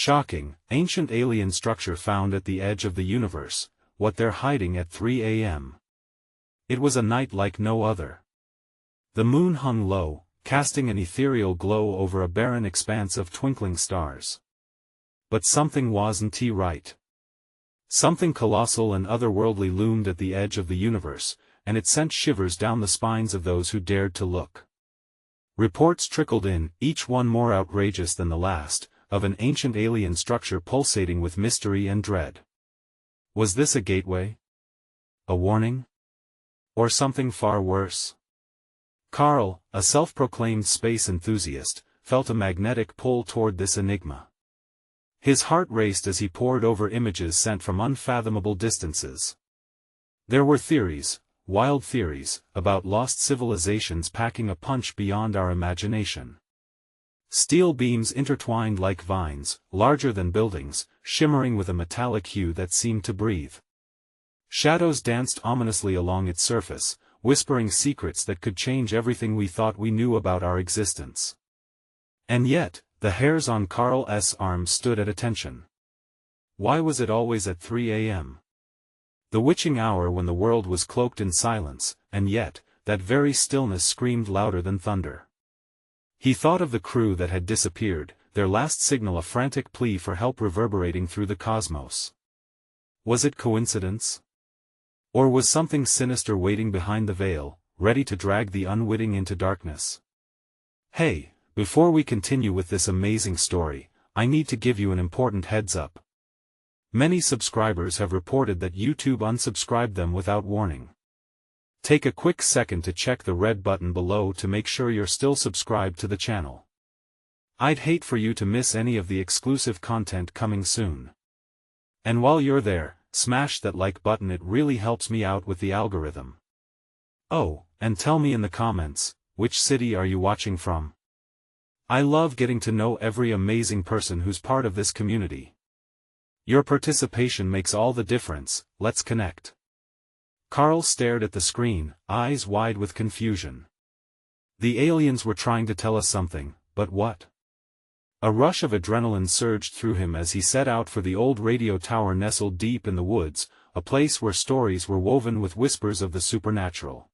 Shocking, ancient alien structure found at the edge of the universe, what they're hiding at 3 a.m. It was a night like no other. The moon hung low, casting an ethereal glow over a barren expanse of twinkling stars. But something wasn't right. Something colossal and otherworldly loomed at the edge of the universe, and it sent shivers down the spines of those who dared to look. Reports trickled in, each one more outrageous than the last, of an ancient alien structure pulsating with mystery and dread. Was this a gateway? A warning? Or something far worse? Carl, a self-proclaimed space enthusiast, felt a magnetic pull toward this enigma. His heart raced as he pored over images sent from unfathomable distances. There were theories, wild theories, about lost civilizations packing a punch beyond our imagination. Steel beams intertwined like vines, larger than buildings, shimmering with a metallic hue that seemed to breathe. Shadows danced ominously along its surface, whispering secrets that could change everything we thought we knew about our existence. And yet, the hairs on Carl's arms stood at attention. Why was it always at 3 a.m.? The witching hour when the world was cloaked in silence, and yet, that very stillness screamed louder than thunder. He thought of the crew that had disappeared, their last signal a frantic plea for help reverberating through the cosmos. Was it coincidence? Or was something sinister waiting behind the veil, ready to drag the unwitting into darkness? Hey, before we continue with this amazing story, I need to give you an important heads up. Many subscribers have reported that YouTube unsubscribed them without warning. Take a quick second to check the red button below to make sure you're still subscribed to the channel. I'd hate for you to miss any of the exclusive content coming soon. And while you're there, smash that like button, it really helps me out with the algorithm. Oh, and tell me in the comments, which city are you watching from? I love getting to know every amazing person who's part of this community. Your participation makes all the difference. Let's connect. Carl stared at the screen, eyes wide with confusion. The aliens were trying to tell us something, but what? A rush of adrenaline surged through him as he set out for the old radio tower nestled deep in the woods, a place where stories were woven with whispers of the supernatural.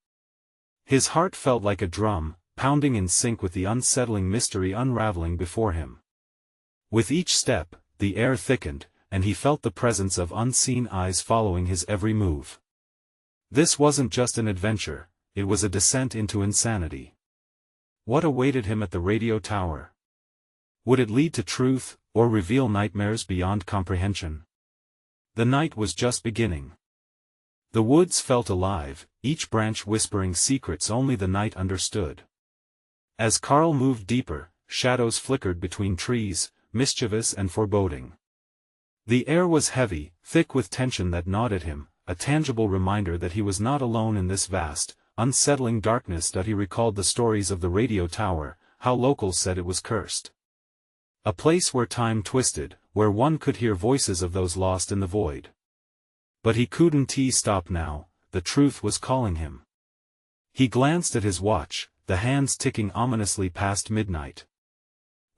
His heart felt like a drum, pounding in sync with the unsettling mystery unraveling before him. With each step, the air thickened, and he felt the presence of unseen eyes following his every move. This wasn't just an adventure, it was a descent into insanity. What awaited him at the radio tower? Would it lead to truth, or reveal nightmares beyond comprehension? The night was just beginning. The woods felt alive, each branch whispering secrets only the night understood. As Carl moved deeper, shadows flickered between trees, mischievous and foreboding. The air was heavy, thick with tension that gnawed at him, a tangible reminder that he was not alone in this vast, unsettling darkness. That he recalled the stories of the radio tower, how locals said it was cursed. A place where time twisted, where one could hear voices of those lost in the void. But he couldn't stop now, the truth was calling him. He glanced at his watch, the hands ticking ominously past midnight.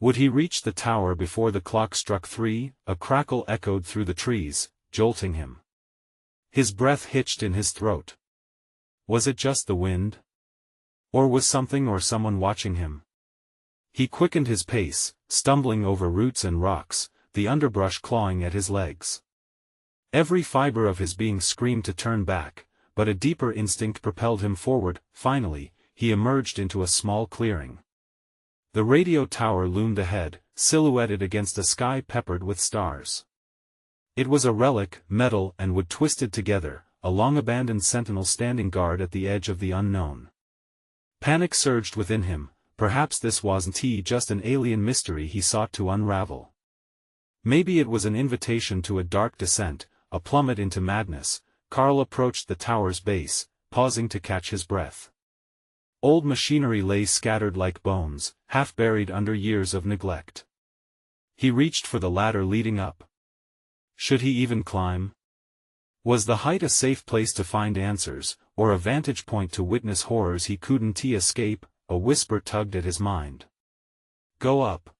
Would he reach the tower before the clock struck 3? A crackle echoed through the trees, jolting him. His breath hitched in his throat. Was it just the wind? Or was something or someone watching him? He quickened his pace, stumbling over roots and rocks, the underbrush clawing at his legs. Every fiber of his being screamed to turn back, but a deeper instinct propelled him forward. Finally, he emerged into a small clearing. The radio tower loomed ahead, silhouetted against a sky peppered with stars. It was a relic, metal and wood twisted together, a long-abandoned sentinel standing guard at the edge of the unknown. Panic surged within him. Perhaps this wasn't just an alien mystery he sought to unravel. Maybe it was an invitation to a dark descent, a plummet into madness. Carl approached the tower's base, pausing to catch his breath. Old machinery lay scattered like bones, half buried under years of neglect. He reached for the ladder leading up. Should he even climb? Was the height a safe place to find answers, or a vantage point to witness horrors he couldn't escape? A whisper tugged at his mind. Go up.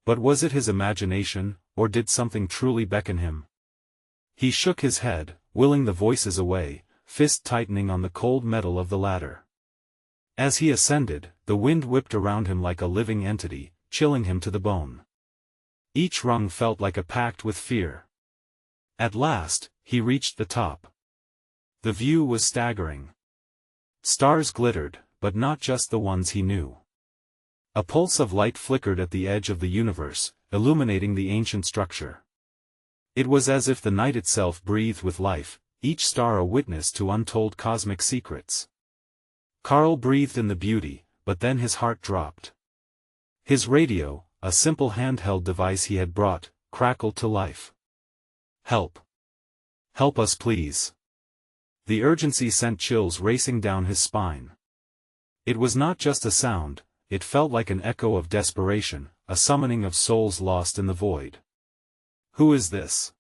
But was it his imagination, or did something truly beckon him? He shook his head, willing the voices away, fist tightening on the cold metal of the ladder. As he ascended, the wind whipped around him like a living entity, chilling him to the bone. Each rung felt like a pact with fear. At last, he reached the top. The view was staggering. Stars glittered, but not just the ones he knew. A pulse of light flickered at the edge of the universe, illuminating the ancient structure. It was as if the night itself breathed with life, each star a witness to untold cosmic secrets. Carl breathed in the beauty, but then his heart dropped. His radio, a simple handheld device he had brought, crackled to life. "Help! Help us please!" The urgency sent chills racing down his spine. It was not just a sound, it felt like an echo of desperation, a summoning of souls lost in the void. "Who is this?"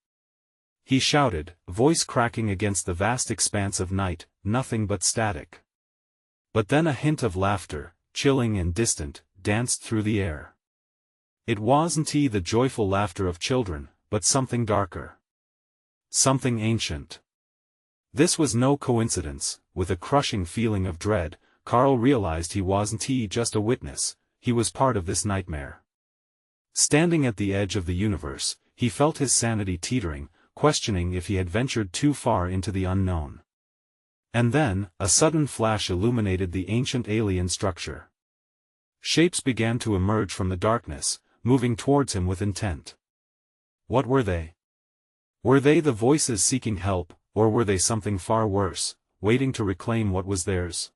he shouted, voice cracking against the vast expanse of night, nothing but static. But then a hint of laughter, chilling and distant, danced through the air. It wasn't the joyful laughter of children, but something darker. Something ancient. This was no coincidence. With a crushing feeling of dread, Carl realized he wasn't just a witness, he was part of this nightmare. Standing at the edge of the universe, he felt his sanity teetering, questioning if he had ventured too far into the unknown. And then, a sudden flash illuminated the ancient alien structure. Shapes began to emerge from the darkness, moving towards him with intent. What were they? Were they the voices seeking help, or were they something far worse, waiting to reclaim what was theirs?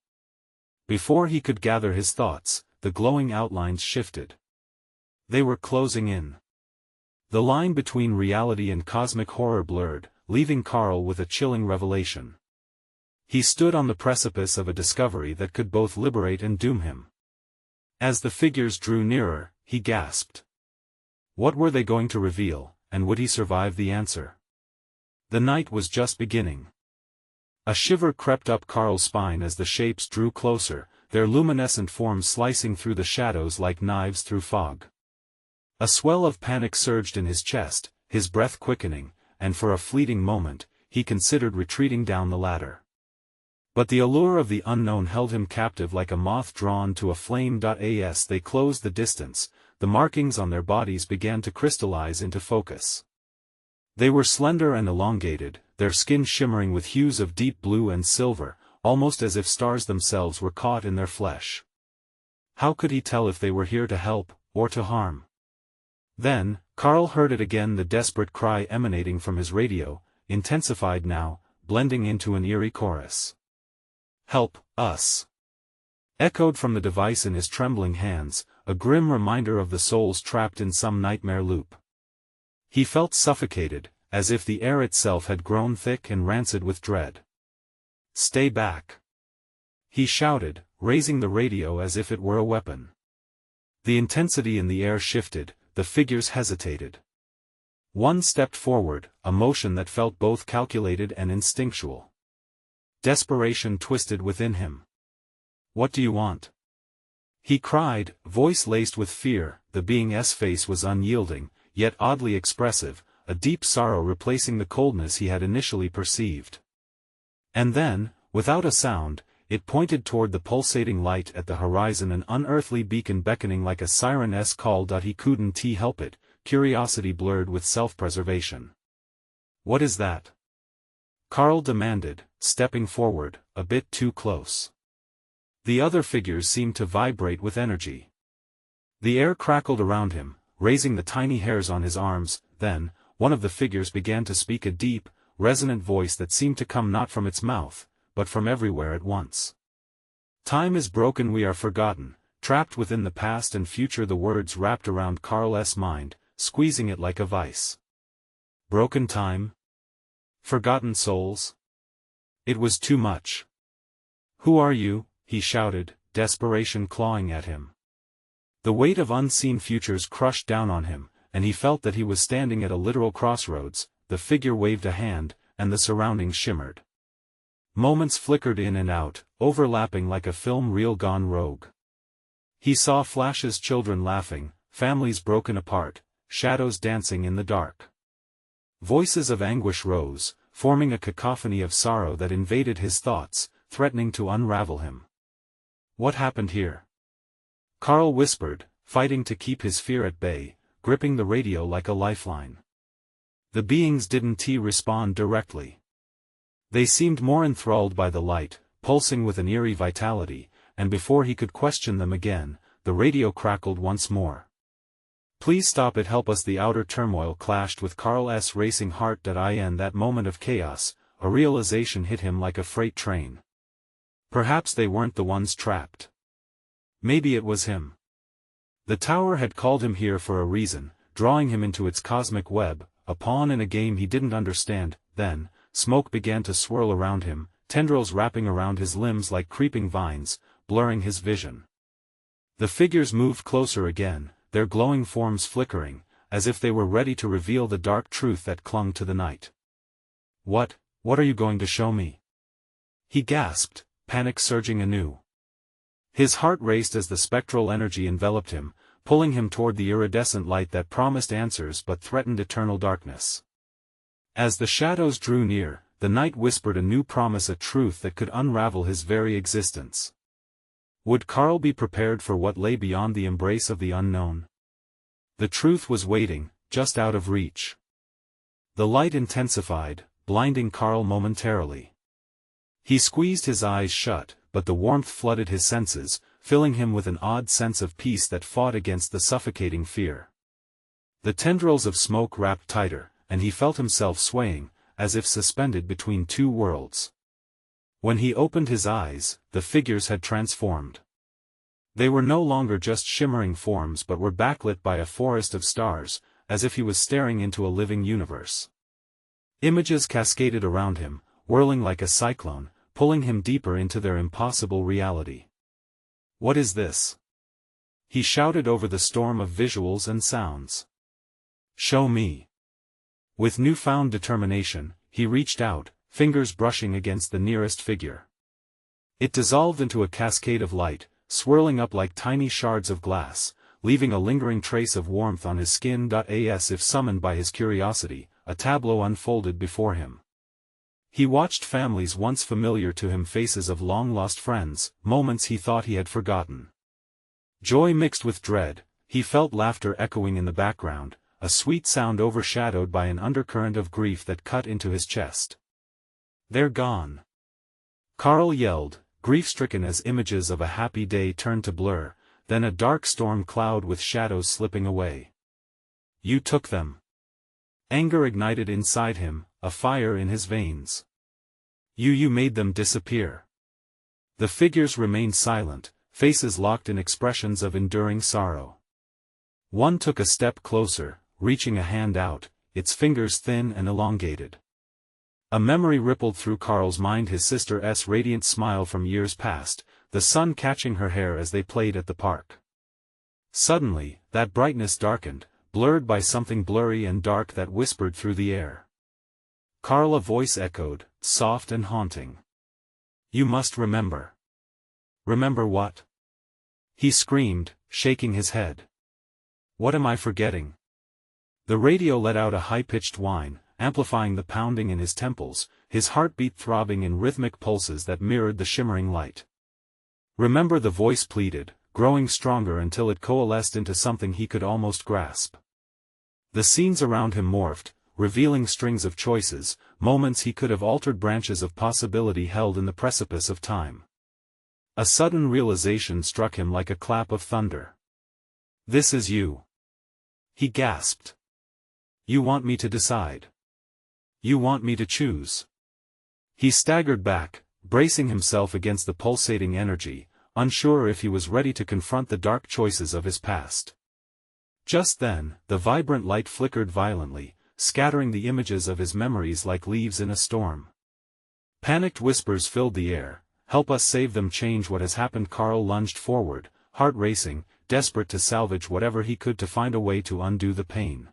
Before he could gather his thoughts, the glowing outlines shifted. They were closing in. The line between reality and cosmic horror blurred, leaving Carl with a chilling revelation. He stood on the precipice of a discovery that could both liberate and doom him. As the figures drew nearer, he gasped. What were they going to reveal, and would he survive the answer? The night was just beginning. A shiver crept up Carl's spine as the shapes drew closer, their luminescent forms slicing through the shadows like knives through fog. A swell of panic surged in his chest, his breath quickening, and for a fleeting moment, he considered retreating down the ladder. But the allure of the unknown held him captive like a moth drawn to a flame. As they closed the distance, the markings on their bodies began to crystallize into focus. They were slender and elongated, their skin shimmering with hues of deep blue and silver, almost as if stars themselves were caught in their flesh. How could he tell if they were here to help, or to harm? Then, Carl heard it again, the desperate cry emanating from his radio, intensified now, blending into an eerie chorus. "Help us!" echoed from the device in his trembling hands, a grim reminder of the souls trapped in some nightmare loop. He felt suffocated, as if the air itself had grown thick and rancid with dread. "Stay back!" he shouted, raising the radio as if it were a weapon. The intensity in the air shifted, the figures hesitated. One stepped forward, a motion that felt both calculated and instinctual. Desperation twisted within him. "What do you want?" he cried, voice laced with fear. The being's face was unyielding, yet oddly expressive, a deep sorrow replacing the coldness he had initially perceived. And then, without a sound, it pointed toward the pulsating light at the horizon, an unearthly beacon beckoning like a siren's call. He couldn't help it, curiosity blurred with self-preservation. "What is that?" Carl demanded, stepping forward, a bit too close. The other figures seemed to vibrate with energy. The air crackled around him, raising the tiny hairs on his arms. Then, one of the figures began to speak, a deep, resonant voice that seemed to come not from its mouth, but from everywhere at once. "Time is broken, we are forgotten, trapped within the past and future." The words wrapped around Carl's mind, squeezing it like a vice. Broken time? Forgotten souls? It was too much. "Who are you?" he shouted, desperation clawing at him. The weight of unseen futures crushed down on him, and he felt that he was standing at a literal crossroads. The figure waved a hand, and the surroundings shimmered. Moments flickered in and out, overlapping like a film reel gone rogue. He saw flashes, children laughing, families broken apart, shadows dancing in the dark. Voices of anguish rose, forming a cacophony of sorrow that invaded his thoughts, threatening to unravel him. What happened here? Carl whispered, fighting to keep his fear at bay, gripping the radio like a lifeline. The beings didn't respond directly. They seemed more enthralled by the light, pulsing with an eerie vitality, and before he could question them again, the radio crackled once more. "Please stop it, help us." The outer turmoil clashed with Carl's racing heart. In that moment of chaos, a realization hit him like a freight train. Perhaps they weren't the ones trapped. Maybe it was him. The tower had called him here for a reason, drawing him into its cosmic web, a pawn in a game he didn't understand. Then, smoke began to swirl around him, tendrils wrapping around his limbs like creeping vines, blurring his vision. The figures moved closer again, their glowing forms flickering, as if they were ready to reveal the dark truth that clung to the night. What are you going to show me?" he gasped, panic surging anew. His heart raced as the spectral energy enveloped him, pulling him toward the iridescent light that promised answers but threatened eternal darkness. As the shadows drew near, the night whispered a new promise, a truth that could unravel his very existence. Would Carl be prepared for what lay beyond the embrace of the unknown? The truth was waiting, just out of reach. The light intensified, blinding Carl momentarily. He squeezed his eyes shut, but the warmth flooded his senses, filling him with an odd sense of peace that fought against the suffocating fear. The tendrils of smoke wrapped tighter, and he felt himself swaying, as if suspended between two worlds. When he opened his eyes, the figures had transformed. They were no longer just shimmering forms but were backlit by a forest of stars, as if he was staring into a living universe. Images cascaded around him, whirling like a cyclone, pulling him deeper into their impossible reality. "What is this?" he shouted over the storm of visuals and sounds. "Show me." With newfound determination, he reached out, fingers brushing against the nearest figure. It dissolved into a cascade of light, swirling up like tiny shards of glass, leaving a lingering trace of warmth on his skin. As if summoned by his curiosity, a tableau unfolded before him. He watched families once familiar to him, faces of long-lost friends, moments he thought he had forgotten. Joy mixed with dread, he felt laughter echoing in the background, a sweet sound overshadowed by an undercurrent of grief that cut into his chest. "They're gone!" Carl yelled, grief-stricken as images of a happy day turned to blur, then a dark storm cloud with shadows slipping away. "You took them!" Anger ignited inside him, a fire in his veins. You made them disappear." The figures remained silent, faces locked in expressions of enduring sorrow. One took a step closer, reaching a hand out, its fingers thin and elongated. A memory rippled through Carl's mind, his sister's radiant smile from years past, the sun catching her hair as they played at the park. Suddenly, that brightness darkened, blurred by something blurry and dark that whispered through the air. Carl, a voice echoed, soft and haunting. "You must remember." "Remember what?" he screamed, shaking his head. "What am I forgetting?" The radio let out a high-pitched whine, amplifying the pounding in his temples, his heartbeat throbbing in rhythmic pulses that mirrored the shimmering light. "Remember," the voice pleaded, growing stronger until it coalesced into something he could almost grasp. The scenes around him morphed, revealing strings of choices, moments he could have altered, branches of possibility held in the precipice of time. A sudden realization struck him like a clap of thunder. "This is you," he gasped. "You want me to decide. You want me to choose." He staggered back, bracing himself against the pulsating energy, unsure if he was ready to confront the dark choices of his past. Just then, the vibrant light flickered violently, scattering the images of his memories like leaves in a storm. Panicked whispers filled the air, "Help us save them, change what has happened." Carl lunged forward, heart racing, desperate to salvage whatever he could to find a way to undo the pain.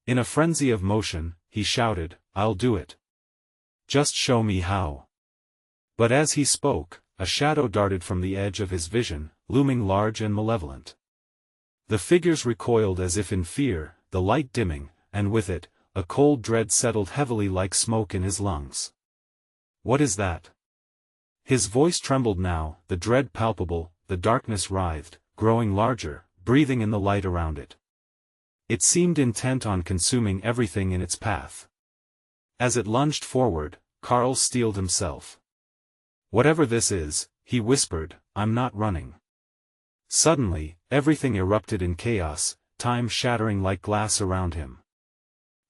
In a frenzy of motion, he shouted, "I'll do it. Just show me how." But as he spoke, a shadow darted from the edge of his vision, looming large and malevolent. The figures recoiled as if in fear, the light dimming, and with it, a cold dread settled heavily like smoke in his lungs. "What is that?" His voice trembled now, the dread palpable, the darkness writhed, growing larger, breathing in the light around it. It seemed intent on consuming everything in its path. As it lunged forward, Carl steeled himself. "Whatever this is," he whispered, "I'm not running." Suddenly, everything erupted in chaos, time shattering like glass around him.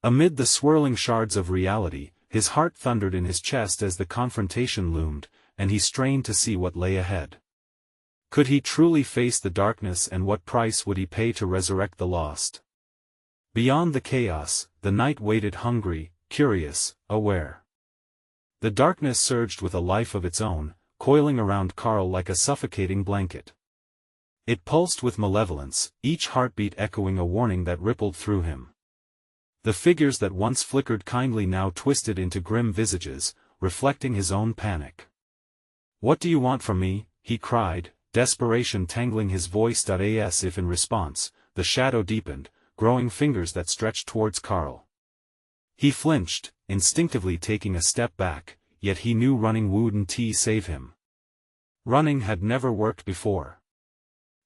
Amid the swirling shards of reality, his heart thundered in his chest as the confrontation loomed, and he strained to see what lay ahead. Could he truly face the darkness, and what price would he pay to resurrect the lost? Beyond the chaos, the night waited hungry, curious, aware. The darkness surged with a life of its own, coiling around Carl like a suffocating blanket. It pulsed with malevolence, each heartbeat echoing a warning that rippled through him. The figures that once flickered kindly now twisted into grim visages, reflecting his own panic. "What do you want from me?" he cried, desperation tangling his voice. As if in response, the shadow deepened, growing fingers that stretched towards Carl. He flinched, instinctively taking a step back, yet he knew running wouldn't save him. Running had never worked before.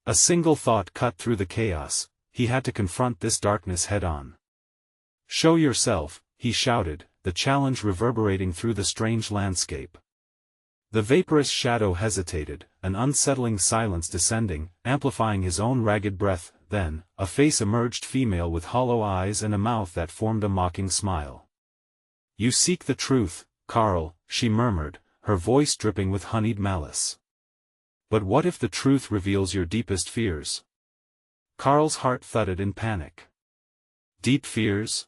A single thought cut through the chaos: he had to confront this darkness head-on. "Show yourself," he shouted, the challenge reverberating through the strange landscape. The vaporous shadow hesitated, an unsettling silence descending, amplifying his own ragged breath. Then, a face emerged, female with hollow eyes and a mouth that formed a mocking smile. "You seek the truth, Carl," she murmured, her voice dripping with honeyed malice. "But what if the truth reveals your deepest fears?" Carl's heart thudded in panic. Deep fears?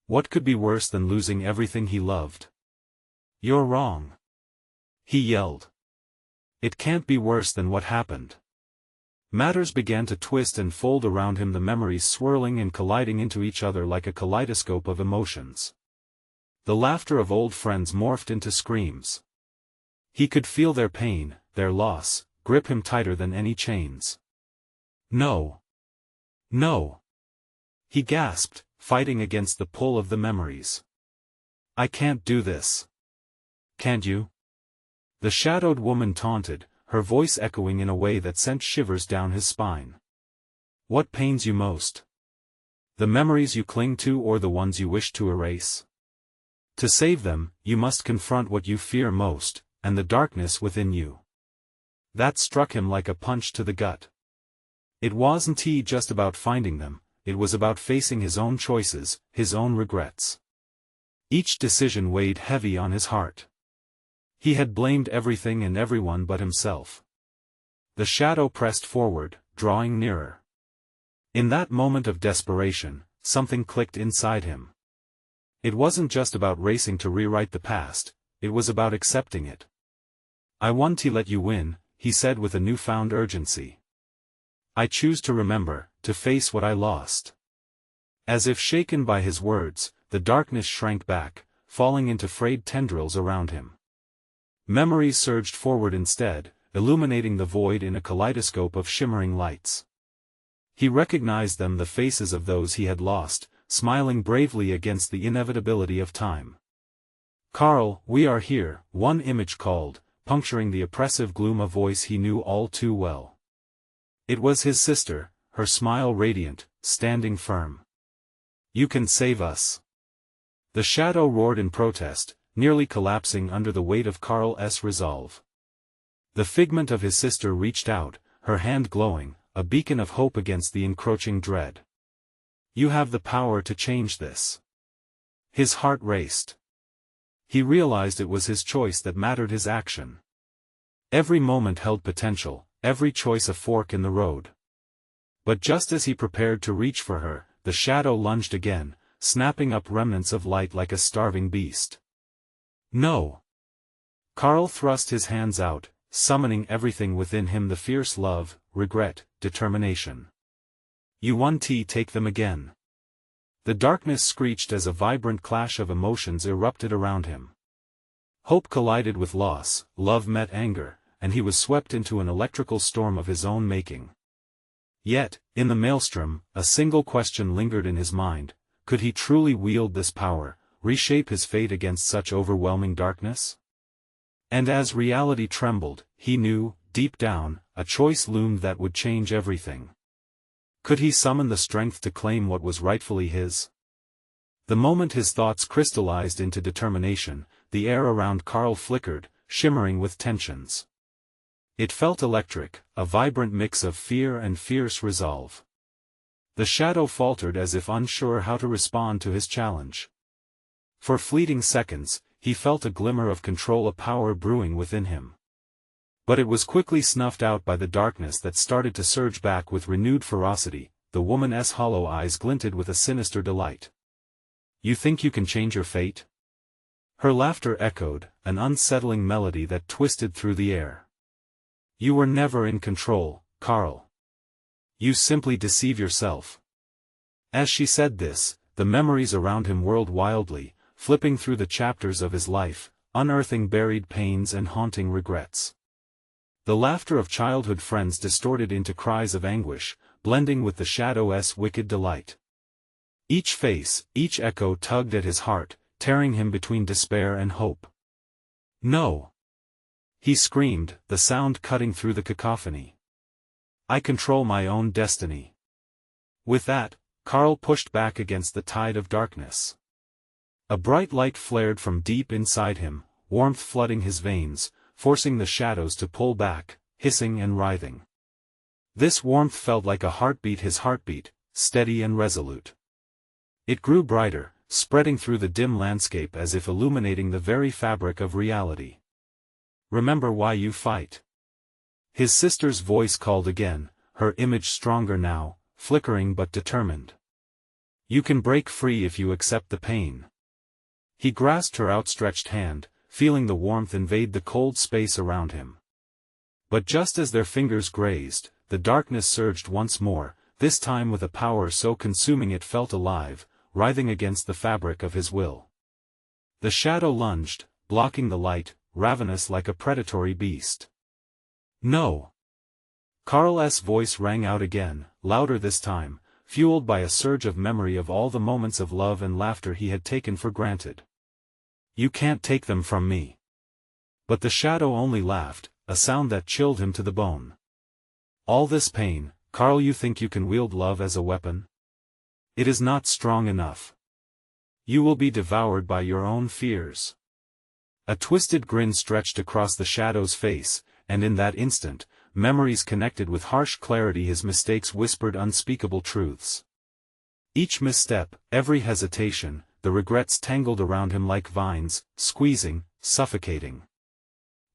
What could be worse than losing everything he loved? "You're wrong," he yelled. "It can't be worse than what happened." Matters began to twist and fold around him, the memories swirling and colliding into each other like a kaleidoscope of emotions. The laughter of old friends morphed into screams. He could feel their pain, their loss, grip him tighter than any chains. "No. No!" he gasped, fighting against the pull of the memories. "I can't do this." "Can't you?" the shadowed woman taunted, her voice echoing in a way that sent shivers down his spine. "What pains you most? The memories you cling to, or the ones you wish to erase? To save them, you must confront what you fear most, and the darkness within you." That struck him like a punch to the gut. It wasn't just about finding them, it was about facing his own choices, his own regrets. Each decision weighed heavy on his heart. He had blamed everything and everyone but himself. The shadow pressed forward, drawing nearer. In that moment of desperation, something clicked inside him. It wasn't just about racing to rewrite the past, it was about accepting it. "I want to let you win," he said with a newfound urgency. "I choose to remember, to face what I lost." As if shaken by his words, the darkness shrank back, falling into frayed tendrils around him. Memories surged forward instead, illuminating the void in a kaleidoscope of shimmering lights. He recognized them, the faces of those he had lost, smiling bravely against the inevitability of time. "Carl, we are here," one image called, puncturing the oppressive gloom, a voice he knew all too well. It was his sister, her smile radiant, standing firm. "You can save us." The shadow roared in protest, nearly collapsing under the weight of Carl's resolve. The figment of his sister reached out, her hand glowing, a beacon of hope against the encroaching dread. "You have the power to change this." His heart raced. He realized it was his choice that mattered, his action. Every moment held potential, every choice a fork in the road. But just as he prepared to reach for her, the shadow lunged again, snapping up remnants of light like a starving beast. "No!" Carl thrust his hands out, summoning everything within him, the fierce love, regret, determination. "You want to take them again." The darkness screeched as a vibrant clash of emotions erupted around him. Hope collided with loss, love met anger, and he was swept into an electrical storm of his own making. Yet, in the maelstrom, a single question lingered in his mind: could he truly wield this power, reshape his fate against such overwhelming darkness? And as reality trembled, he knew, deep down, a choice loomed that would change everything. Could he summon the strength to claim what was rightfully his? The moment his thoughts crystallized into determination, the air around Carl flickered, shimmering with tensions. It felt electric, a vibrant mix of fear and fierce resolve. The shadow faltered as if unsure how to respond to his challenge. For fleeting seconds, he felt a glimmer of control, a power brewing within him. But it was quickly snuffed out by the darkness that started to surge back with renewed ferocity. The woman's hollow eyes glinted with a sinister delight. "You think you can change your fate?" Her laughter echoed, an unsettling melody that twisted through the air. "You were never in control, Carl. You simply deceive yourself." As she said this, the memories around him whirled wildly, flipping through the chapters of his life, unearthing buried pains and haunting regrets. The laughter of childhood friends distorted into cries of anguish, blending with the shadow's wicked delight. Each face, each echo tugged at his heart, tearing him between despair and hope. "No!" he screamed, the sound cutting through the cacophony. "I control my own destiny." With that, Carl pushed back against the tide of darkness. A bright light flared from deep inside him, warmth flooding his veins, forcing the shadows to pull back, hissing and writhing. This warmth felt like a heartbeat, his heartbeat, steady and resolute. It grew brighter, spreading through the dim landscape as if illuminating the very fabric of reality. "Remember why you fight." His sister's voice called again, her image stronger now, flickering but determined. "You can break free if you accept the pain." He grasped her outstretched hand, feeling the warmth invade the cold space around him. But just as their fingers grazed, the darkness surged once more, this time with a power so consuming it felt alive, writhing against the fabric of his will. The shadow lunged, blocking the light, ravenous like a predatory beast. "No!" Carl's voice rang out again, louder this time, fueled by a surge of memory of all the moments of love and laughter he had taken for granted. "You can't take them from me." But the shadow only laughed, a sound that chilled him to the bone. "All this pain, Carl, you think you can wield love as a weapon? It is not strong enough. You will be devoured by your own fears." A twisted grin stretched across the shadow's face, and in that instant, memories connected with harsh clarity. His mistakes whispered unspeakable truths. Each misstep, every hesitation, the regrets tangled around him like vines, squeezing, suffocating.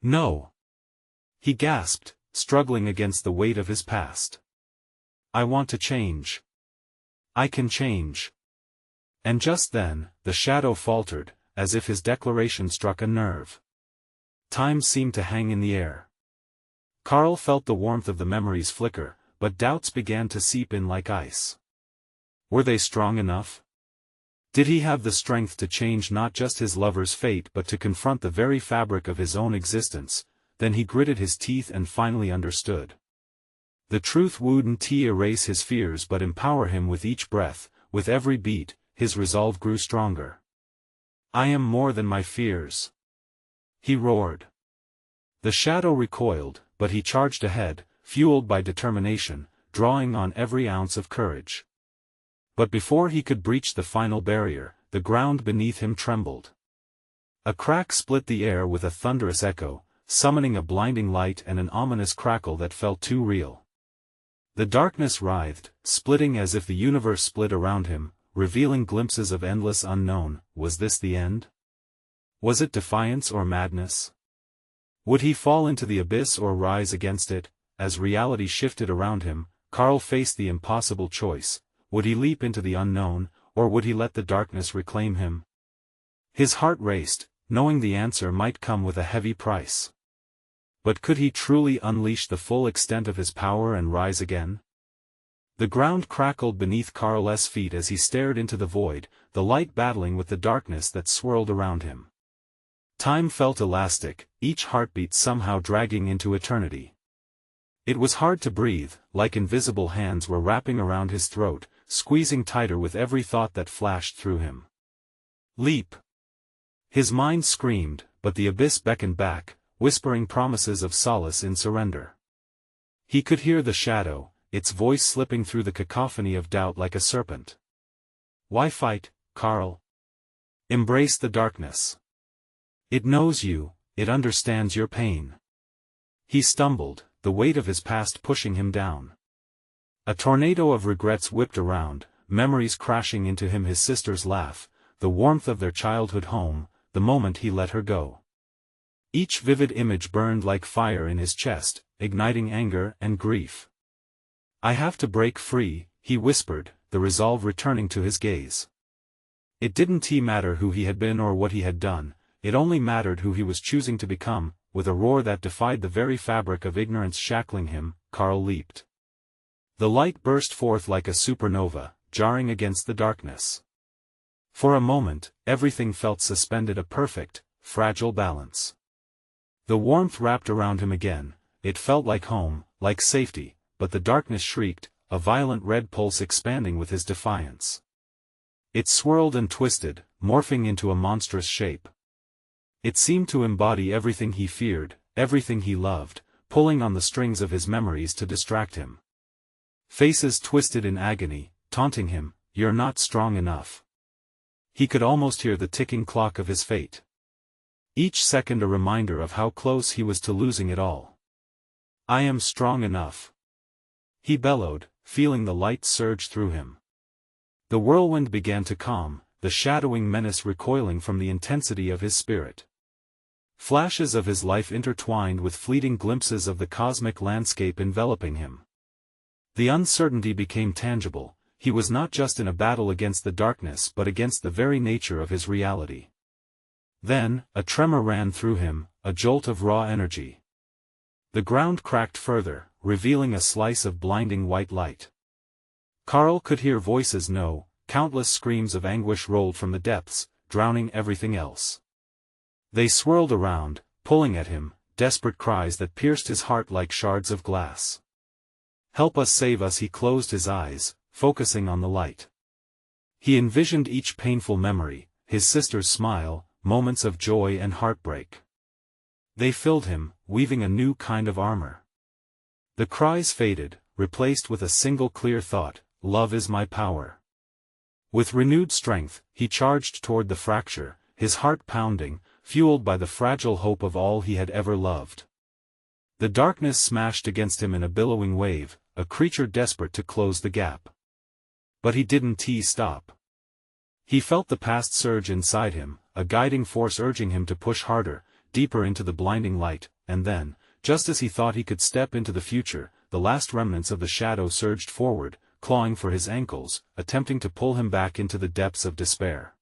"No!" he gasped, struggling against the weight of his past. "I want to change. I can change." And just then, the shadow faltered, as if his declaration struck a nerve. Time seemed to hang in the air. Carl felt the warmth of the memories flicker, but doubts began to seep in like ice. Were they strong enough? Did he have the strength to change not just his lover's fate but to confront the very fabric of his own existence? Then he gritted his teeth and finally understood. The truth wouldn't erase his fears but empower him with each breath. With every beat, his resolve grew stronger. "I am more than my fears," he roared. The shadow recoiled, but he charged ahead, fueled by determination, drawing on every ounce of courage. But before he could breach the final barrier, the ground beneath him trembled. A crack split the air with a thunderous echo, summoning a blinding light and an ominous crackle that felt too real. The darkness writhed, splitting as if the universe split around him, revealing glimpses of endless unknown. Was this the end? Was it defiance or madness? Would he fall into the abyss or rise against it? As reality shifted around him, Carl faced the impossible choice. Would he leap into the unknown, or would he let the darkness reclaim him? His heart raced, knowing the answer might come with a heavy price. But could he truly unleash the full extent of his power and rise again? The ground crackled beneath Carl's feet as he stared into the void, the light battling with the darkness that swirled around him. Time felt elastic, each heartbeat somehow dragging into eternity. It was hard to breathe, like invisible hands were wrapping around his throat, squeezing tighter with every thought that flashed through him. Leap! His mind screamed, but the abyss beckoned back, whispering promises of solace in surrender. He could hear the shadow, its voice slipping through the cacophony of doubt like a serpent. Why fight, Carl? Embrace the darkness. It knows you, it understands your pain. He stumbled, the weight of his past pushing him down. A tornado of regrets whipped around, memories crashing into him, his sister's laugh, the warmth of their childhood home, the moment he let her go. Each vivid image burned like fire in his chest, igniting anger and grief. I have to break free, he whispered, the resolve returning to his gaze. It didn't matter who he had been or what he had done, it only mattered who he was choosing to become. With a roar that defied the very fabric of ignorance shackling him, Carl leaped. The light burst forth like a supernova, jarring against the darkness. For a moment, everything felt suspended, a perfect, fragile balance. The warmth wrapped around him again, it felt like home, like safety, but the darkness shrieked, a violent red pulse expanding with his defiance. It swirled and twisted, morphing into a monstrous shape. It seemed to embody everything he feared, everything he loved, pulling on the strings of his memories to distract him. Faces twisted in agony, taunting him, "You're not strong enough." He could almost hear the ticking clock of his fate. Each second a reminder of how close he was to losing it all. "I am strong enough," he bellowed, feeling the light surge through him. The whirlwind began to calm, the shadowing menace recoiling from the intensity of his spirit. Flashes of his life intertwined with fleeting glimpses of the cosmic landscape enveloping him. The uncertainty became tangible, he was not just in a battle against the darkness but against the very nature of his reality. Then, a tremor ran through him, a jolt of raw energy. The ground cracked further, revealing a slice of blinding white light. Carl could hear voices, no, countless screams of anguish rolled from the depths, drowning everything else. They swirled around, pulling at him, desperate cries that pierced his heart like shards of glass. "Help us, save us," he closed his eyes, focusing on the light. He envisioned each painful memory, his sister's smile, moments of joy and heartbreak. They filled him, weaving a new kind of armor. The cries faded, replaced with a single clear thought, "Love is my power." With renewed strength, he charged toward the fracture, his heart pounding, fueled by the fragile hope of all he had ever loved. The darkness smashed against him in a billowing wave, a creature desperate to close the gap. But he didn't stop. He felt the past surge inside him, a guiding force urging him to push harder, deeper into the blinding light, and then, just as he thought he could step into the future, the last remnants of the shadow surged forward, clawing for his ankles, attempting to pull him back into the depths of despair.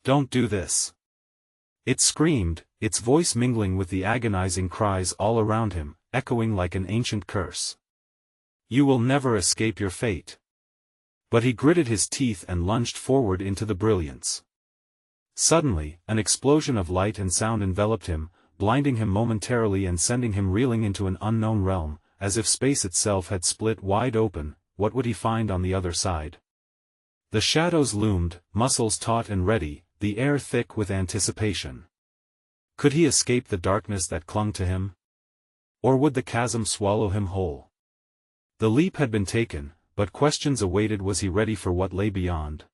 "Don't do this!" It screamed, its voice mingling with the agonizing cries all around him, echoing like an ancient curse. "You will never escape your fate." But he gritted his teeth and lunged forward into the brilliance. Suddenly, an explosion of light and sound enveloped him, blinding him momentarily and sending him reeling into an unknown realm, as if space itself had split wide open. What would he find on the other side? The shadows loomed, muscles taut and ready, the air thick with anticipation. Could he escape the darkness that clung to him? Or would the chasm swallow him whole? The leap had been taken, but questions awaited. Was he ready for what lay beyond?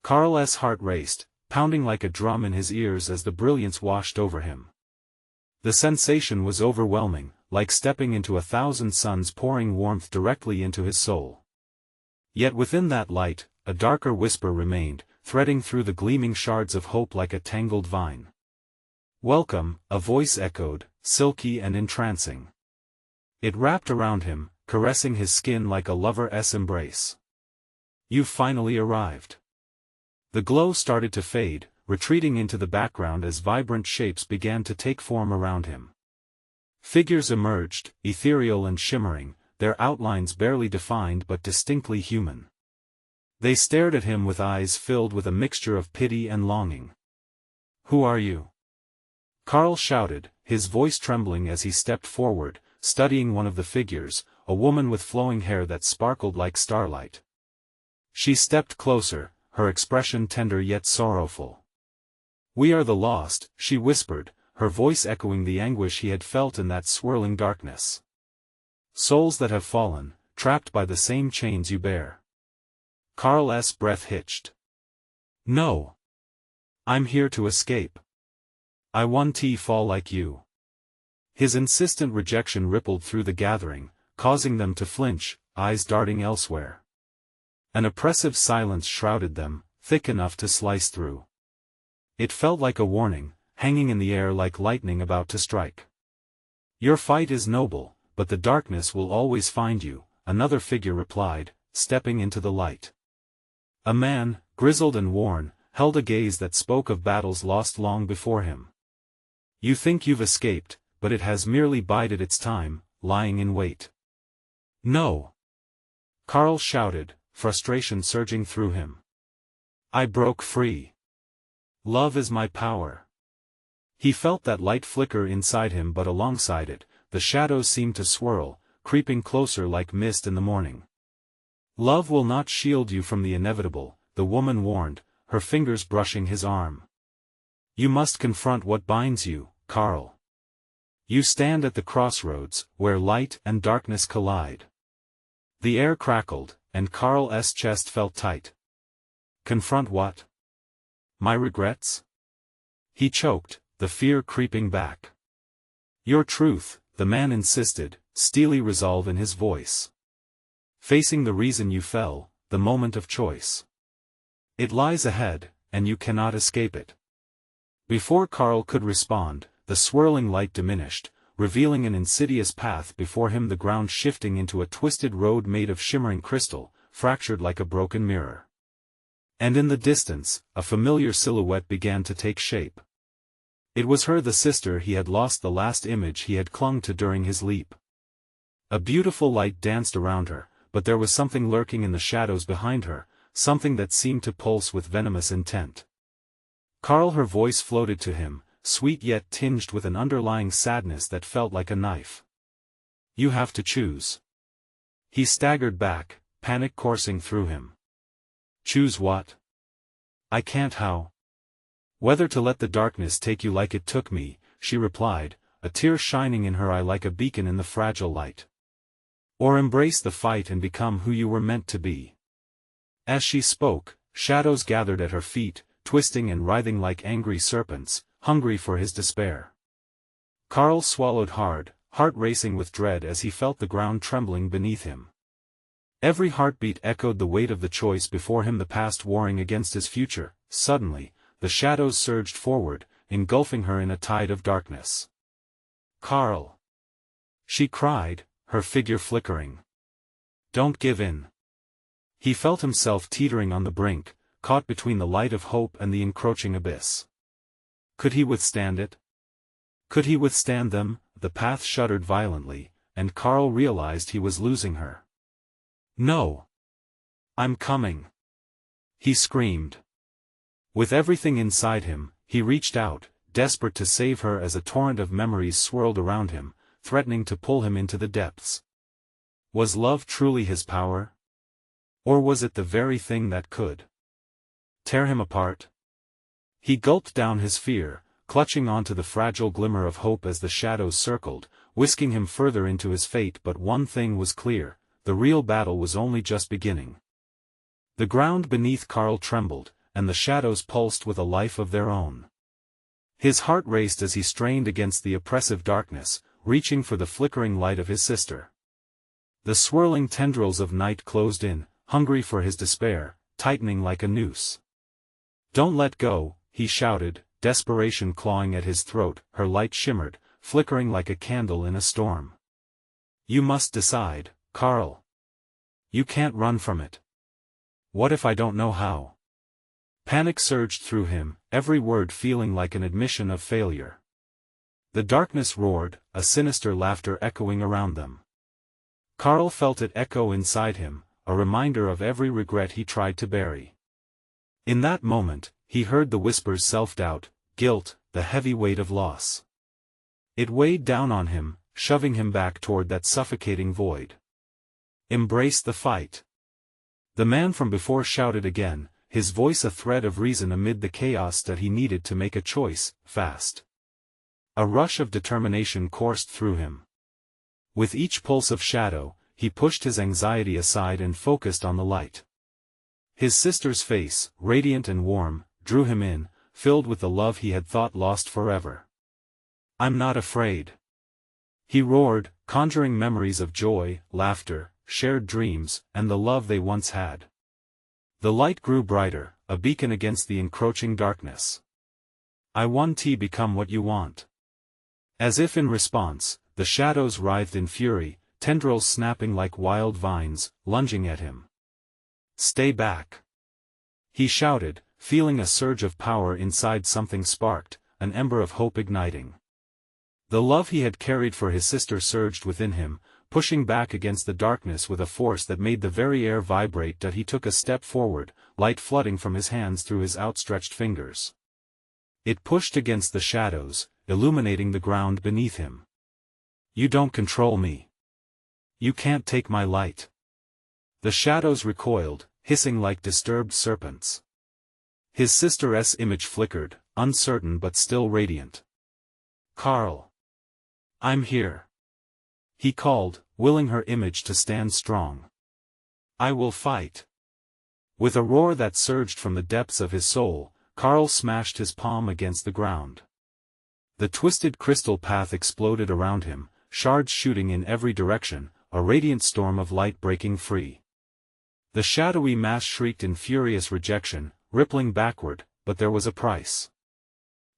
Carl's heart raced, pounding like a drum in his ears as the brilliance washed over him. The sensation was overwhelming, like stepping into 1,000 suns pouring warmth directly into his soul. Yet within that light, a darker whisper remained, threading through the gleaming shards of hope like a tangled vine. "Welcome," a voice echoed, silky and entrancing. It wrapped around him, caressing his skin like a lover's embrace. "You've finally arrived." The glow started to fade, retreating into the background as vibrant shapes began to take form around him. Figures emerged, ethereal and shimmering, their outlines barely defined but distinctly human. They stared at him with eyes filled with a mixture of pity and longing. "Who are you?" Carl shouted, his voice trembling as he stepped forward, studying one of the figures, a woman with flowing hair that sparkled like starlight. She stepped closer, her expression tender yet sorrowful. "We are the lost," she whispered, her voice echoing the anguish he had felt in that swirling darkness. "Souls that have fallen, trapped by the same chains you bear." Carl's breath hitched. "No. I'm here to escape. I want to fall like you." His insistent rejection rippled through the gathering, causing them to flinch, eyes darting elsewhere. An oppressive silence shrouded them, thick enough to slice through. It felt like a warning, hanging in the air like lightning about to strike. "Your fight is noble, but the darkness will always find you," another figure replied, stepping into the light. A man, grizzled and worn, held a gaze that spoke of battles lost long before him. "You think you've escaped, but it has merely bided its time, lying in wait." "No!" Carl shouted, frustration surging through him. "I broke free. Love is my power." He felt that light flicker inside him, but alongside it, the shadows seemed to swirl, creeping closer like mist in the morning. "Love will not shield you from the inevitable," the woman warned, her fingers brushing his arm. "You must confront what binds you, Carl. You stand at the crossroads, where light and darkness collide." The air crackled, and Carl's chest felt tight. "Confront what? My regrets?" He choked, the fear creeping back. "Your truth," the man insisted, steely resolve in his voice. "Facing the reason you fell, the moment of choice. It lies ahead, and you cannot escape it." Before Carl could respond, the swirling light diminished, revealing an insidious path before him, the ground shifting into a twisted road made of shimmering crystal, fractured like a broken mirror. And in the distance, a familiar silhouette began to take shape. It was her, the sister he had lost, the last image he had clung to during his leap. A beautiful light danced around her, but there was something lurking in the shadows behind her, something that seemed to pulse with venomous intent. "Carl," her voice floated to him, sweet yet tinged with an underlying sadness that felt like a knife. "You have to choose." He staggered back, panic coursing through him. "Choose what? I can't. How?" "Whether to let the darkness take you like it took me," she replied, a tear shining in her eye like a beacon in the fragile light. "Or embrace the fight and become who you were meant to be." As she spoke, shadows gathered at her feet, twisting and writhing like angry serpents, hungry for his despair. Carl swallowed hard, heart racing with dread as he felt the ground trembling beneath him. Every heartbeat echoed the weight of the choice before him, the past warring against his future. Suddenly, the shadows surged forward, engulfing her in a tide of darkness. "Carl!" she cried, her figure flickering. "Don't give in." He felt himself teetering on the brink, caught between the light of hope and the encroaching abyss. Could he withstand it? Could he withstand them? The path shuddered violently, and Carl realized he was losing her. "No! I'm coming!" he screamed. With everything inside him, he reached out, desperate to save her as a torrent of memories swirled around him, threatening to pull him into the depths. Was love truly his power? Or was it the very thing that could tear him apart? He gulped down his fear, clutching onto the fragile glimmer of hope as the shadows circled, whisking him further into his fate. But one thing was clear, the real battle was only just beginning. The ground beneath Carl trembled, and the shadows pulsed with a life of their own. His heart raced as he strained against the oppressive darkness, reaching for the flickering light of his sister. The swirling tendrils of night closed in, hungry for his despair, tightening like a noose. "Don't let go," he shouted, desperation clawing at his throat. Her light shimmered, flickering like a candle in a storm. "You must decide, Carl. You can't run from it." "What if I don't know how?" Panic surged through him, every word feeling like an admission of failure. The darkness roared, a sinister laughter echoing around them. Carl felt it echo inside him, a reminder of every regret he tried to bury. In that moment, he heard the whispers: self-doubt, guilt, the heavy weight of loss. It weighed down on him, shoving him back toward that suffocating void. "Embrace the fight." The man from before shouted again, his voice a thread of reason amid the chaos that he needed to make a choice, fast. A rush of determination coursed through him. With each pulse of shadow, he pushed his anxiety aside and focused on the light. His sister's face, radiant and warm, drew him in, filled with the love he had thought lost forever. "I'm not afraid," he roared, conjuring memories of joy, laughter, shared dreams, and the love they once had. The light grew brighter, a beacon against the encroaching darkness. "I want to become what you want." As if in response, the shadows writhed in fury, tendrils snapping like wild vines, lunging at him. "Stay back!" he shouted, feeling a surge of power inside. Something sparked, an ember of hope igniting. The love he had carried for his sister surged within him, pushing back against the darkness with a force that made the very air vibrate. That he took a step forward, light flooding from his hands through his outstretched fingers. It pushed against the shadows, illuminating the ground beneath him. "You don't control me. You can't take my light." The shadows recoiled, hissing like disturbed serpents. His sister's image flickered, uncertain but still radiant. "Carl. I'm here," he called, willing her image to stand strong. "I will fight." With a roar that surged from the depths of his soul, Carl smashed his palm against the ground. The twisted crystal path exploded around him, shards shooting in every direction, a radiant storm of light breaking free. The shadowy mass shrieked in furious rejection, rippling backward, but there was a price.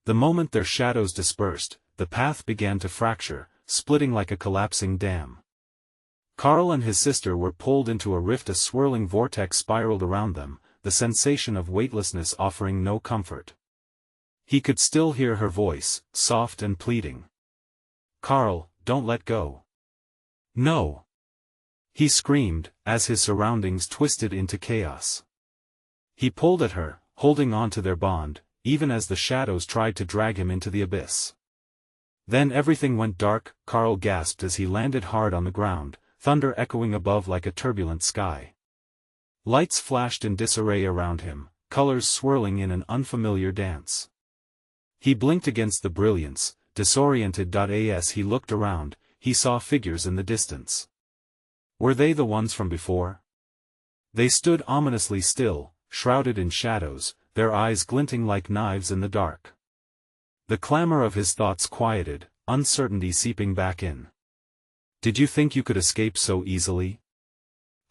The moment their shadows dispersed, the path began to fracture, splitting like a collapsing dam. Carl and his sister were pulled into a rift. A swirling vortex spiraled around them, the sensation of weightlessness offering no comfort. He could still hear her voice, soft and pleading. "Carl, don't let go." "No!" he screamed, as his surroundings twisted into chaos. He pulled at her, holding on to their bond, even as the shadows tried to drag him into the abyss. Then everything went dark. Carl gasped as he landed hard on the ground, thunder echoing above like a turbulent sky. Lights flashed in disarray around him, colors swirling in an unfamiliar dance. He blinked against the brilliance, disoriented. As he looked around, he saw figures in the distance. Were they the ones from before? They stood ominously still, shrouded in shadows, their eyes glinting like knives in the dark. The clamor of his thoughts quieted, uncertainty seeping back in. "Did you think you could escape so easily?"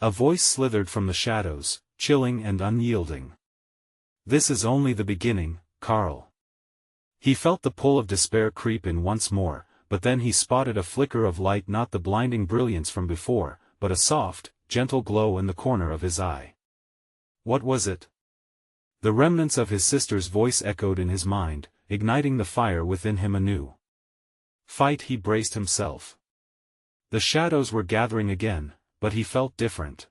A voice slithered from the shadows, chilling and unyielding. "This is only the beginning, Carl." He felt the pull of despair creep in once more, but then he spotted a flicker of light, not the blinding brilliance from before, but a soft, gentle glow in the corner of his eye. What was it? The remnants of his sister's voice echoed in his mind, igniting the fire within him anew. Fight! He braced himself. The shadows were gathering again, but he felt different.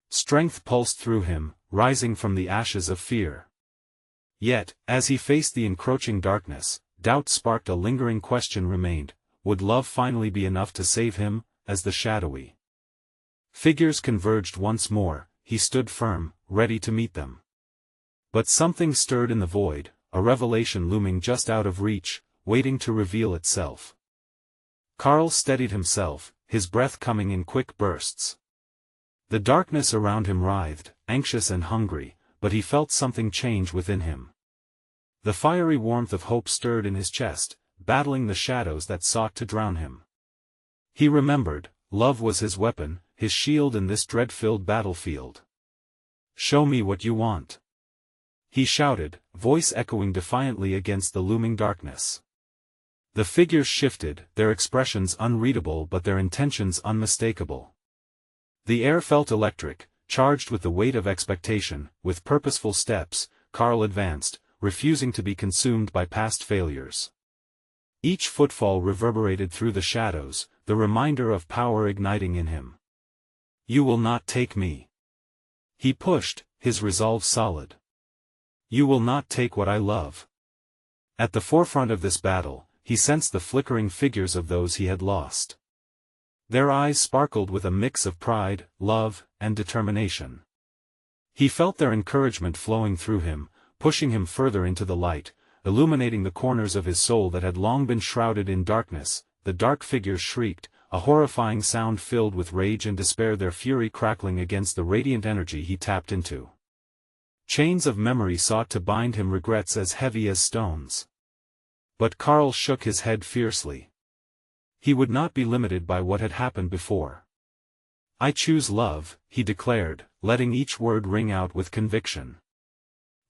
Strength pulsed through him, rising from the ashes of fear. Yet, as he faced the encroaching darkness, doubt sparked. A lingering question remained: would love finally be enough to save him? As the shadowy figures converged once more, he stood firm, ready to meet them. But something stirred in the void, a revelation looming just out of reach, waiting to reveal itself. Carl steadied himself, his breath coming in quick bursts. The darkness around him writhed, anxious and hungry, but he felt something change within him. The fiery warmth of hope stirred in his chest, battling the shadows that sought to drown him. He remembered, love was his weapon, his shield in this dread-filled battlefield. "Show me what you want," he shouted, voice echoing defiantly against the looming darkness. The figures shifted, their expressions unreadable but their intentions unmistakable. The air felt electric, charged with the weight of expectation. With purposeful steps, Carl advanced, refusing to be consumed by past failures. Each footfall reverberated through the shadows, the reminder of power igniting in him. "You will not take me." He pushed, his resolve solid. "You will not take what I love." At the forefront of this battle, he sensed the flickering figures of those he had lost. Their eyes sparkled with a mix of pride, love, and determination. He felt their encouragement flowing through him, pushing him further into the light, illuminating the corners of his soul that had long been shrouded in darkness. The dark figures shrieked, a horrifying sound filled with rage and despair, their fury crackling against the radiant energy he tapped into. Chains of memory sought to bind him, regrets as heavy as stones. But Carl shook his head fiercely. He would not be limited by what had happened before. "I choose love," he declared, letting each word ring out with conviction.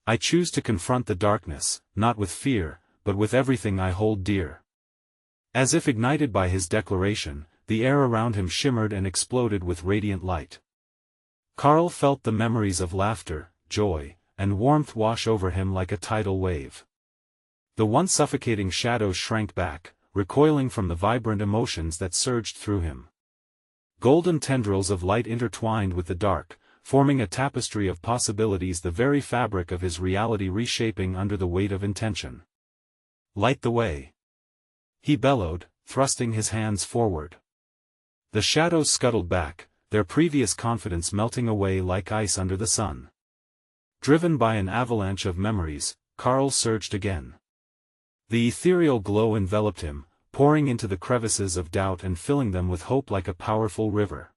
"I choose to confront the darkness, not with fear, but with everything I hold dear." As if ignited by his declaration, the air around him shimmered and exploded with radiant light. Carl felt the memories of laughter, joy, and warmth wash over him like a tidal wave. The once suffocating shadows shrank back, recoiling from the vibrant emotions that surged through him. Golden tendrils of light intertwined with the dark, forming a tapestry of possibilities, the very fabric of his reality reshaping under the weight of intention. "Light the way!" he bellowed, thrusting his hands forward. The shadows scuttled back, their previous confidence melting away like ice under the sun. Driven by an avalanche of memories, Carl surged again. The ethereal glow enveloped him, pouring into the crevices of doubt and filling them with hope like a powerful river.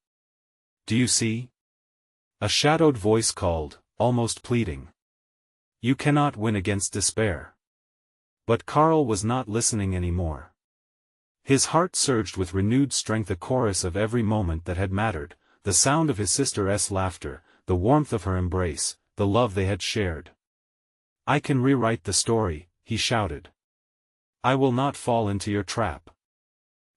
"Do you see?" a shadowed voice called, almost pleading. "You cannot win against despair." But Carl was not listening anymore. His heart surged with renewed strength, a chorus of every moment that had mattered, the sound of his sister's laughter, the warmth of her embrace, the love they had shared. "I can rewrite the story," he shouted. "I will not fall into your trap."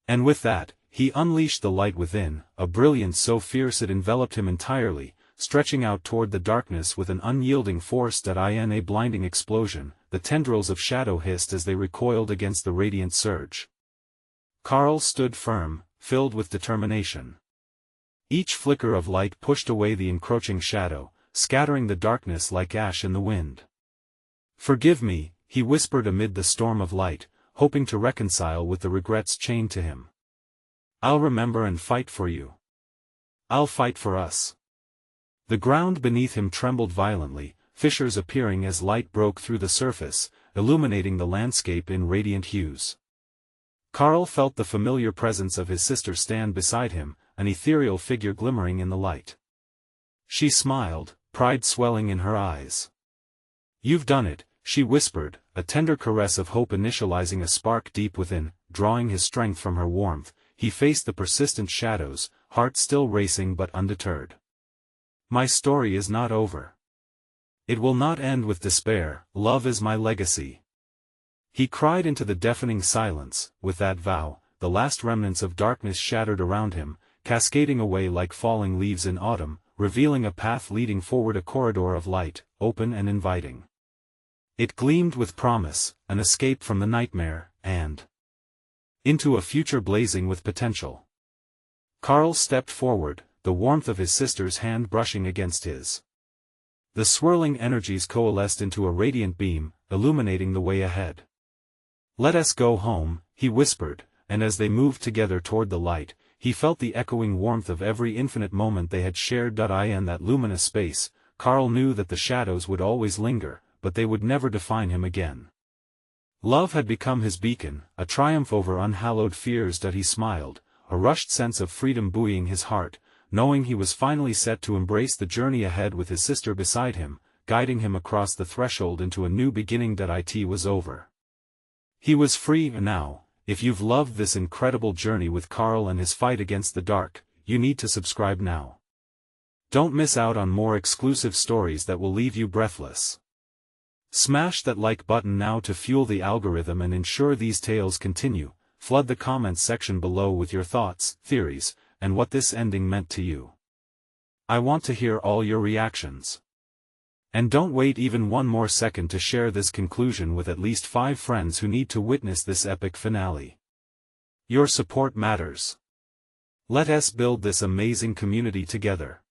And with that, he unleashed the light within, a brilliance so fierce it enveloped him entirely, stretching out toward the darkness with an unyielding force that in a blinding explosion, the tendrils of shadow hissed as they recoiled against the radiant surge. Carl stood firm, filled with determination. Each flicker of light pushed away the encroaching shadow, scattering the darkness like ash in the wind. "Forgive me," he whispered amid the storm of light, hoping to reconcile with the regrets chained to him. "I'll remember and fight for you. I'll fight for us." The ground beneath him trembled violently, fissures appearing as light broke through the surface, illuminating the landscape in radiant hues. Carl felt the familiar presence of his sister stand beside him, an ethereal figure glimmering in the light. She smiled, pride swelling in her eyes. "You've done it," she whispered, a tender caress of hope initializing a spark deep within. Drawing his strength from her warmth, he faced the persistent shadows, heart still racing but undeterred. "My story is not over. It will not end with despair. Love is my legacy," he cried into the deafening silence. With that vow, the last remnants of darkness shattered around him, cascading away like falling leaves in autumn, revealing a path leading forward, a corridor of light, open and inviting. It gleamed with promise, an escape from the nightmare, and into a future blazing with potential. Carl stepped forward, the warmth of his sister's hand brushing against his. The swirling energies coalesced into a radiant beam, illuminating the way ahead. "Let us go home," he whispered, and as they moved together toward the light, he felt the echoing warmth of every infinite moment they had shared. In that luminous space, Carl knew that the shadows would always linger, but they would never define him again. Love had become his beacon, a triumph over unhallowed fears. He smiled, a rushed sense of freedom buoying his heart, knowing he was finally set to embrace the journey ahead with his sister beside him, guiding him across the threshold into a new beginning. It was over. He was free now. If you've loved this incredible journey with Carl and his fight against the dark, you need to subscribe now. Don't miss out on more exclusive stories that will leave you breathless. Smash that like button now to fuel the algorithm and ensure these tales continue. Flood the comments section below with your thoughts, theories, and what this ending meant to you. I want to hear all your reactions. And don't wait even one more second to share this conclusion with at least 5 friends who need to witness this epic finale. Your support matters. Let us build this amazing community together.